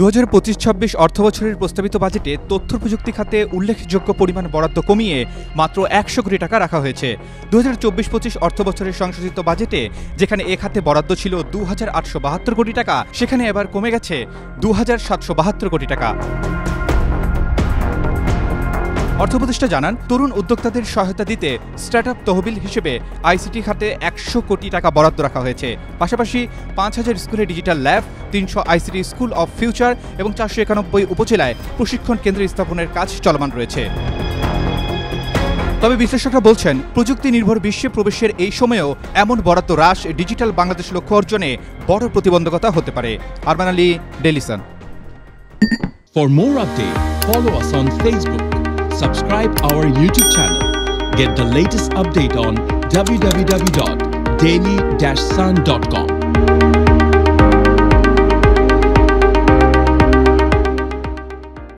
২০২৫-২৬ অর্থবছরের প্রস্তাবিত বাজেটে তথ্য প্রযুক্তি খাতে উল্লেখযোগ্য পরিমাণ বরাদ্দ কমিয়ে মাত্র ১০০ কোটি টাকা রাখা হয়েছে। ২০২৪-২৫ অর্থবছরের সংশোধিত বাজেটে যেখানে এ খাতে বরাদ্দ ছিল ২,৮৭২ কোটি টাকা, সেখানে এবার কমে গেছে ২,৭৭২ কোটি টাকা। অর্থ উপদেষ্টা জানান, তরুণ উদ্যোক্তাদের সহায়তা দিতে স্টার্টআপ তহবিল হিসেবে আইসিটি খাতে ১০০ কোটি টাকা বরাদ্দ রাখা হয়েছে। পাশাপাশি ৫,০০০ স্কুলে digital lab, ৩০০ ICT school of future এবং ৪৯১ উপজেলায় প্রশিক্ষণ কেন্দ্র স্থাপনের কাজ চলমান রয়েছে। তবে বিশ্লেষকরা বলছেন, প্রযুক্তি নির্ভর বিশ্বে প্রবেশের এই সময়েও এমন বরাদ্দ হ্রাস ডিজিটাল বাংলাদেশ লক্ষ্য অর্জনে বড় প্রতিবন্ধকতা হতে পারে। Arman Ali, Daily Sun. For more updates, follow us on Facebook. Subscribe our YouTube channel. Get the latest update on www.daily-sun.com.